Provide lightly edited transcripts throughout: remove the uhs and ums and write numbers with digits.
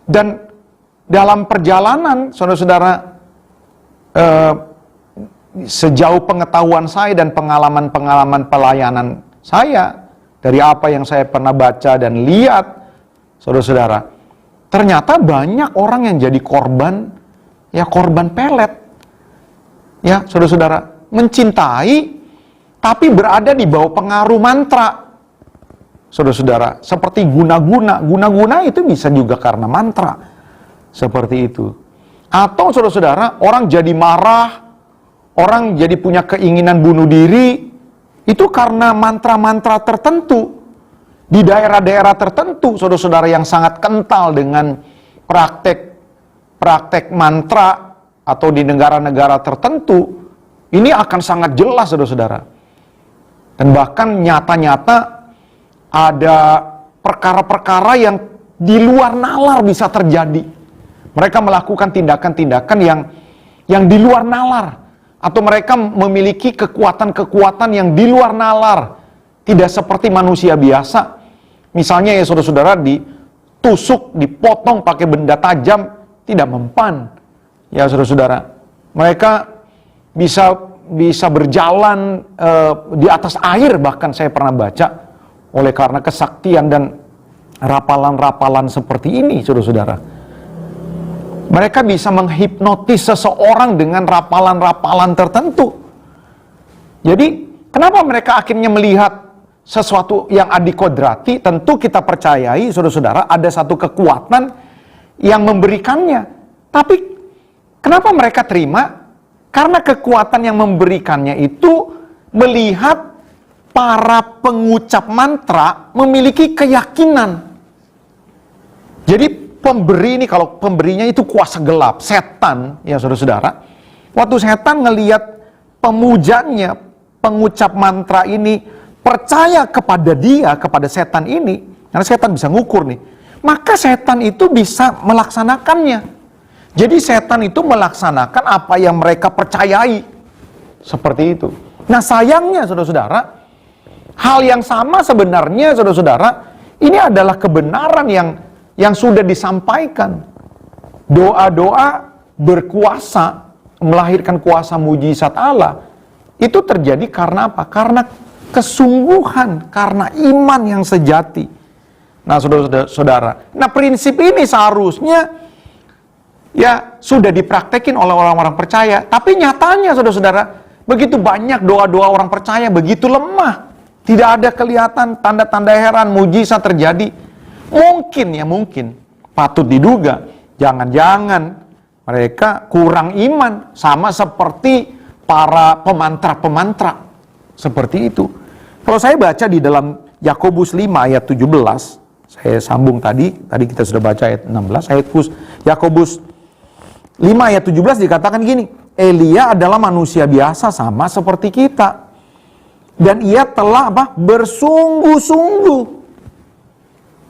Dan dalam perjalanan, saudara-saudara, sejauh pengetahuan saya dan pengalaman-pengalaman pelayanan saya, dari apa yang saya pernah baca dan lihat, saudara-saudara, ternyata banyak orang yang jadi korban, ya korban pelet. Ya, saudara-saudara, mencintai, tapi berada di bawah pengaruh mantra. Saudara-saudara, seperti guna-guna. Guna-guna itu bisa juga karena mantra. Seperti itu. Atau saudara-saudara, orang jadi marah, orang jadi punya keinginan bunuh diri, itu karena mantra-mantra tertentu. Di daerah-daerah tertentu, saudara-saudara, yang sangat kental dengan praktek mantra, atau di negara-negara tertentu, ini akan sangat jelas, saudara-saudara. Dan bahkan nyata-nyata ada perkara-perkara yang di luar nalar bisa terjadi. Mereka melakukan tindakan-tindakan yang di luar nalar. Atau mereka memiliki kekuatan-kekuatan yang di luar nalar. Tidak seperti manusia biasa. Misalnya ya saudara-saudara, ditusuk, dipotong pakai benda tajam, tidak mempan. Ya saudara-saudara, mereka bisa berjalan di atas air, bahkan saya pernah baca, oleh karena kesaktian dan rapalan-rapalan seperti ini, saudara-saudara. Mereka bisa menghipnotis seseorang dengan rapalan-rapalan tertentu. Jadi, kenapa mereka akhirnya melihat sesuatu yang adikodrati? Tentu kita percayai, saudara-saudara, ada satu kekuatan yang memberikannya. Tapi, kenapa mereka terima? Karena kekuatan yang memberikannya itu melihat para pengucap mantra memiliki keyakinan. Jadi pemberi ini, kalau pemberinya itu kuasa gelap, setan, ya saudara-saudara. Waktu setan ngelihat pemujanya, pengucap mantra ini percaya kepada dia, kepada setan ini, karena setan bisa ngukur nih, maka setan itu bisa melaksanakannya. Jadi setan itu melaksanakan apa yang mereka percayai. Seperti itu. Nah sayangnya saudara-saudara, hal yang sama sebenarnya saudara-saudara, ini adalah kebenaran yang sudah disampaikan. Doa-doa berkuasa, melahirkan kuasa mujizat Allah, itu terjadi karena apa? Karena kesungguhan, karena iman yang sejati. Nah saudara-saudara, nah prinsip ini seharusnya ya sudah dipraktekin oleh orang-orang percaya. Tapi nyatanya saudara-saudara, begitu banyak doa-doa orang percaya begitu lemah. Tidak ada kelihatan tanda-tanda heran, mujizat terjadi. Mungkin patut diduga, jangan-jangan mereka kurang iman, sama seperti para pemantra-pemantra. Seperti itu. Kalau saya baca di dalam Yakobus 5 ayat 17, saya sambung tadi kita sudah baca ayat 16, Yakobus 5 ayat 17 dikatakan gini, Elia adalah manusia biasa sama seperti kita. Dan ia telah bersungguh-sungguh.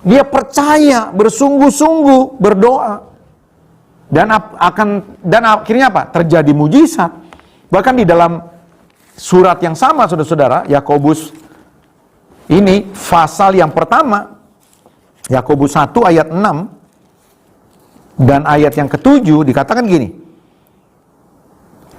Dia percaya, bersungguh-sungguh berdoa. Dan akhirnya apa? Terjadi mujizat. Bahkan di dalam surat yang sama saudara-saudara, Yakobus ini pasal yang pertama, Yakobus 1 ayat 6 dan ayat yang ke-7 dikatakan gini.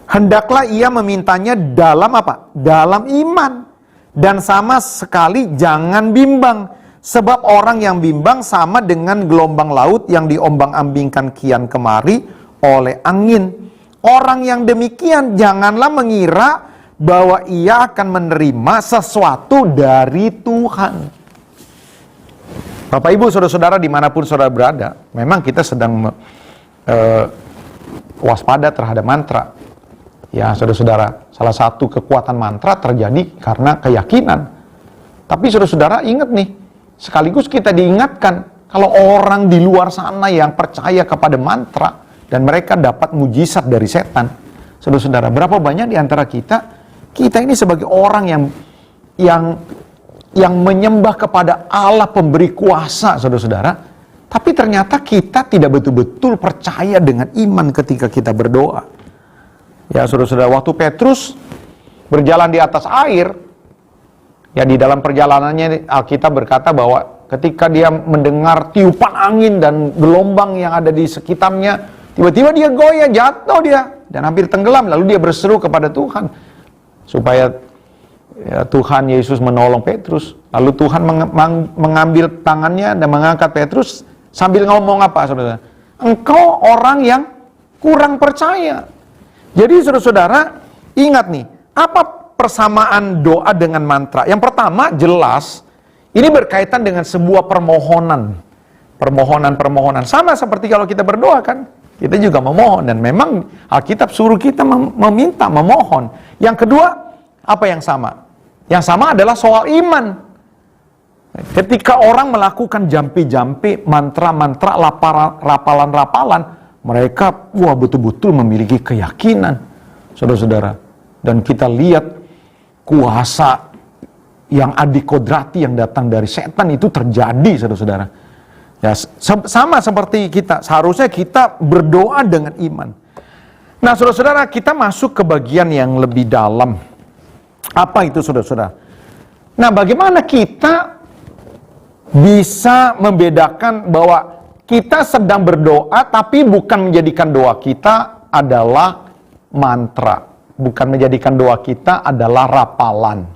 Hendaklah ia memintanya dalam apa? Dalam iman. Dan sama sekali jangan bimbang. Sebab orang yang bimbang sama dengan gelombang laut yang diombang-ambingkan kian kemari oleh angin. Orang yang demikian janganlah mengira bahwa ia akan menerima sesuatu dari Tuhan. Bapak Ibu saudara-saudara dimanapun saudara berada, memang kita sedang waspada terhadap mantra. Ya saudara-saudara, salah satu kekuatan mantra terjadi karena keyakinan. Tapi saudara-saudara ingat nih, sekaligus kita diingatkan, kalau orang di luar sana yang percaya kepada mantra, dan mereka dapat mujizat dari setan. Saudara-saudara, berapa banyak di antara kita ini sebagai orang yang menyembah kepada Allah pemberi kuasa, saudara-saudara, tapi ternyata kita tidak betul-betul percaya dengan iman ketika kita berdoa. Ya saudara-saudara, waktu Petrus berjalan di atas air, ya di dalam perjalanannya Alkitab berkata bahwa ketika dia mendengar tiupan angin dan gelombang yang ada di sekitarnya, tiba-tiba dia goyah, jatuh dia, dan hampir tenggelam. Lalu dia berseru kepada Tuhan, supaya Tuhan Yesus menolong Petrus. Lalu Tuhan mengambil tangannya dan mengangkat Petrus sambil ngomong apa, saudara? Engkau orang yang kurang percaya. Jadi saudara-saudara, ingat nih, apa persamaan doa dengan mantra? Yang pertama, jelas, ini berkaitan dengan sebuah permohonan. Permohonan. Sama seperti kalau kita berdoa kan, kita juga memohon. Dan memang Alkitab suruh kita meminta, memohon. Yang kedua, apa yang sama? Yang sama adalah soal iman. Ketika orang melakukan jampi-jampi, mantra-mantra, rapalan-rapalan, mereka betul-betul memiliki keyakinan, saudara-saudara. Dan kita lihat kuasa yang adikodrati yang datang dari setan itu terjadi, saudara-saudara. Ya, sama seperti kita, seharusnya kita berdoa dengan iman. Nah, saudara-saudara, kita masuk ke bagian yang lebih dalam. Apa itu, saudara-saudara? Nah, bagaimana kita bisa membedakan bahwa kita sedang berdoa, tapi bukan menjadikan doa kita adalah mantra. Bukan menjadikan doa kita adalah rapalan.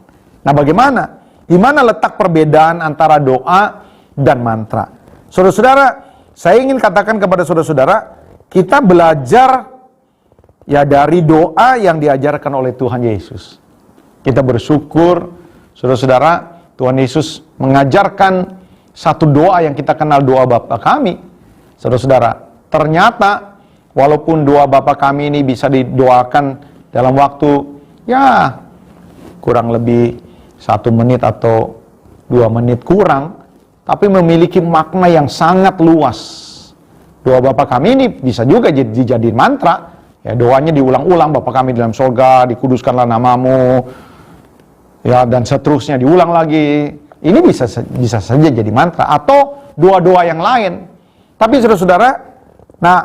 Nah, bagaimana? Di mana letak perbedaan antara doa dan mantra? Saudara-saudara, saya ingin katakan kepada saudara-saudara, kita belajar ya dari doa yang diajarkan oleh Tuhan Yesus. Kita bersyukur, saudara-saudara, Tuhan Yesus mengajarkan satu doa yang kita kenal, doa Bapa kami. Saudara-saudara, ternyata walaupun doa Bapa kami ini bisa didoakan dalam waktu ya kurang lebih 1 menit atau 2 menit kurang, tapi memiliki makna yang sangat luas. Doa Bapa kami ini bisa juga dijadiin mantra. Ya, doanya diulang-ulang, Bapa kami di dalam sorga, dikuduskanlah namamu, ya, dan seterusnya diulang lagi. Ini bisa saja jadi mantra atau doa-doa yang lain. Tapi saudara-saudara, nah,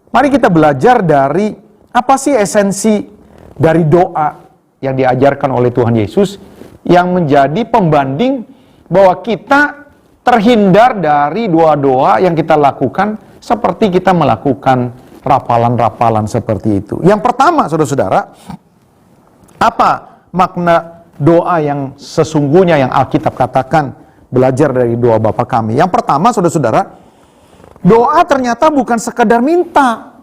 mari kita belajar dari apa sih esensi dari doa yang diajarkan oleh Tuhan Yesus yang menjadi pembanding bahwa kita terhindar dari doa-doa yang kita lakukan seperti kita melakukan rapalan-rapalan seperti itu. Yang pertama, saudara-saudara, apa makna doa yang sesungguhnya yang Alkitab katakan belajar dari doa Bapa kami? Yang pertama, saudara-saudara, doa ternyata bukan sekedar minta.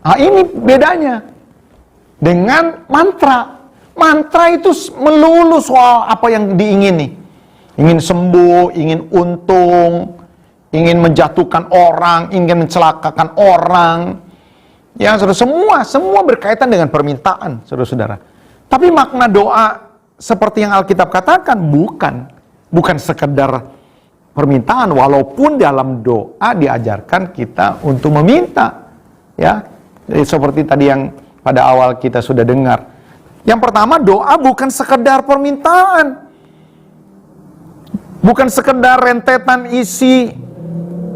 Nah, ini bedanya dengan mantra. Mantra itu melulu soal apa yang diingini. Ingin sembuh, ingin untung, ingin menjatuhkan orang, ingin mencelakakan orang. Ya, saudara, semua berkaitan dengan permintaan, saudara-saudara. Tapi makna doa seperti yang Alkitab katakan bukan sekedar permintaan, walaupun dalam doa diajarkan kita untuk meminta. Ya, seperti tadi yang pada awal kita sudah dengar. Yang pertama, doa bukan sekedar permintaan. Bukan sekedar rentetan isi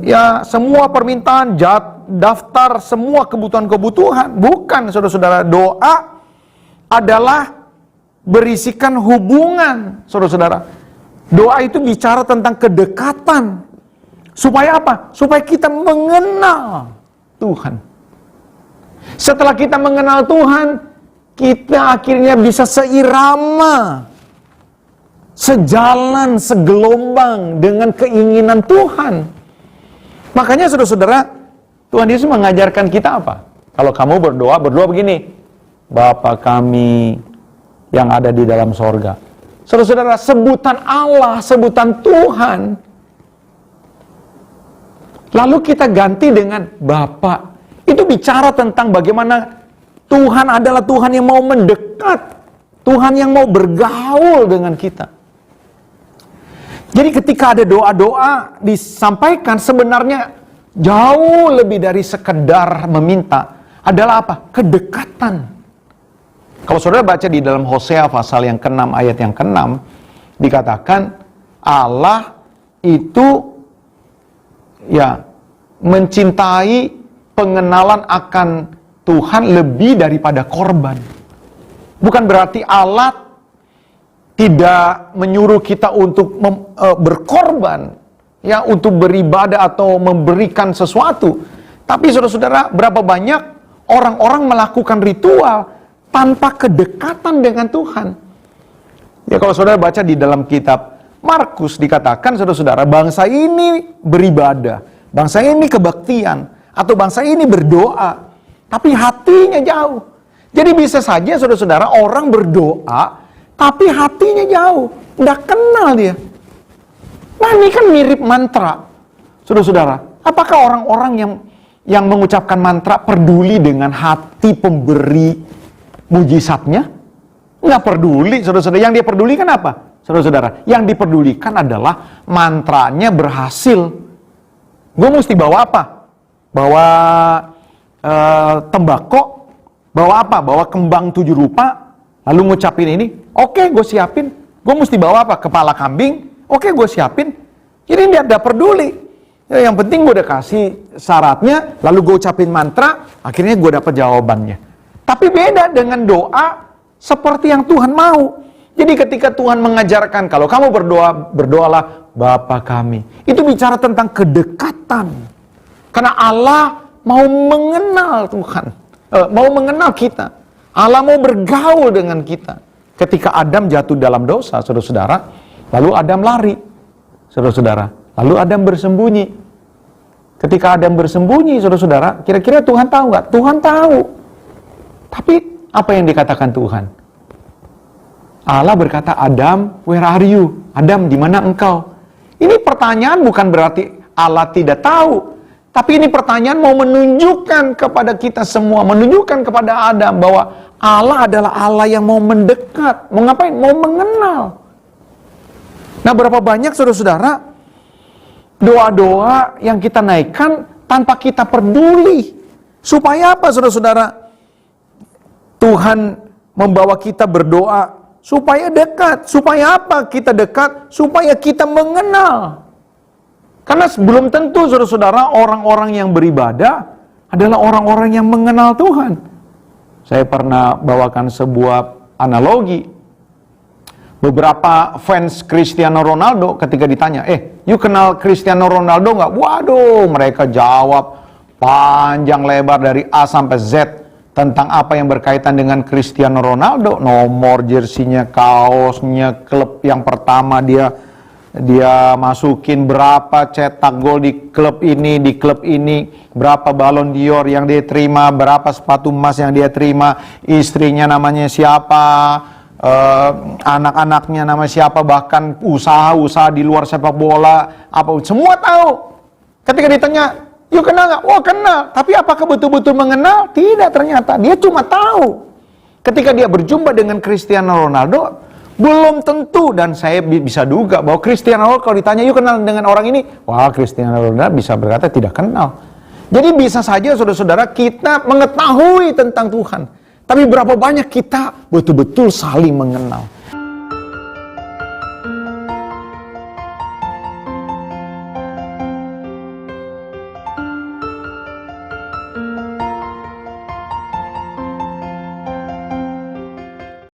ya semua permintaan, daftar semua kebutuhan-kebutuhan. Bukan, saudara-saudara. Doa adalah berisikan hubungan, saudara-saudara. Doa itu bicara tentang kedekatan. Supaya apa? Supaya kita mengenal Tuhan. Setelah kita mengenal Tuhan, kita akhirnya bisa seirama, sejalan, segelombang dengan keinginan Tuhan. Makanya saudara-saudara, Tuhan Yesus mengajarkan kita apa? Kalau kamu berdoa begini, Bapa kami yang ada di dalam sorga. Saudara-saudara, sebutan Allah, sebutan Tuhan, lalu kita ganti dengan Bapa. Itu bicara tentang bagaimana Tuhan adalah Tuhan yang mau mendekat, Tuhan yang mau bergaul dengan kita. Jadi ketika ada doa-doa disampaikan, sebenarnya jauh lebih dari sekedar meminta. Adalah apa? Kedekatan. Kalau saudara baca di dalam Hosea pasal yang ke-6 ayat yang ke-6, dikatakan Allah itu ya mencintai pengenalan akan Tuhan lebih daripada korban. Bukan berarti Allah tidak menyuruh kita untuk berkorban, ya, untuk beribadah atau memberikan sesuatu. Tapi saudara-saudara, berapa banyak orang-orang melakukan ritual tanpa kedekatan dengan Tuhan. Ya, kalau saudara baca di dalam kitab Markus dikatakan, saudara-saudara, bangsa ini beribadah, bangsa ini kebaktian, atau bangsa ini berdoa, tapi hatinya jauh. Jadi bisa saja saudara-saudara orang berdoa, tapi hatinya jauh, nggak kenal dia. Nah, ini kan mirip mantra, saudara-saudara. Apakah orang-orang yang mengucapkan mantra peduli dengan hati pemberi mujizatnya? Nggak peduli, saudara-saudara. Yang dia pedulikan apa, saudara-saudara? Yang dipedulikan adalah mantranya berhasil. Gue mesti bawa apa? Bawa tembakau, bawa apa? Bawa kembang 7 rupa, lalu ngucapin ini. Oke, gue siapin. Gue mesti bawa apa? Kepala kambing. Oke, gue siapin. Jadi dia tidak peduli. Ya, yang penting gue udah kasih syaratnya, lalu gue ucapin mantra, akhirnya gue dapat jawabannya. Tapi beda dengan doa seperti yang Tuhan mau. Jadi ketika Tuhan mengajarkan, kalau kamu berdoa, berdoalah Bapa kami. Itu bicara tentang kedekatan. Karena Allah mau mengenal Tuhan, mau mengenal kita. Allah mau bergaul dengan kita. Ketika Adam jatuh dalam dosa, saudara-saudara, lalu Adam lari, saudara-saudara. Lalu Adam bersembunyi. Ketika Adam bersembunyi, saudara-saudara, kira-kira Tuhan tahu nggak? Tuhan tahu. Tapi apa yang dikatakan Tuhan? Allah berkata, Adam, where are you? Adam, di mana engkau? Ini pertanyaan bukan berarti Allah tidak tahu. Tapi ini pertanyaan mau menunjukkan kepada kita semua, menunjukkan kepada Adam bahwa Allah adalah Allah yang mau mendekat. Mau ngapain? Mau mengenal. Nah, berapa banyak saudara-saudara doa-doa yang kita naikkan tanpa kita peduli. Supaya apa, saudara-saudara? Tuhan membawa kita berdoa supaya dekat. Supaya apa kita dekat? Supaya kita mengenal. Karena belum tentu, saudara-saudara, orang-orang yang beribadah adalah orang-orang yang mengenal Tuhan. Saya pernah bawakan sebuah analogi. Beberapa fans Cristiano Ronaldo ketika ditanya, you kenal Cristiano Ronaldo nggak? Waduh, mereka jawab panjang lebar dari A sampai Z tentang apa yang berkaitan dengan Cristiano Ronaldo. Nomor jersinya, kaosnya, klub yang pertama dia masukin, berapa cetak gol di klub ini, berapa balon d'Or yang dia terima, berapa sepatu emas yang dia terima, istrinya namanya siapa, anak-anaknya nama siapa, bahkan usaha-usaha di luar sepak bola, apa semua tahu. Ketika ditanya, "You kenal nggak?" "Oh, kenal." Tapi apakah betul-betul mengenal? Tidak, ternyata dia cuma tahu. Ketika dia berjumpa dengan Cristiano Ronaldo, belum tentu, dan saya bisa duga bahwa Cristiano Ronaldo kalau ditanya, "You kenal dengan orang ini?" Wah, Cristiano Ronaldo bisa berkata tidak kenal. Jadi bisa saja saudara-saudara kita mengetahui tentang Tuhan, tapi berapa banyak kita betul-betul saling mengenal.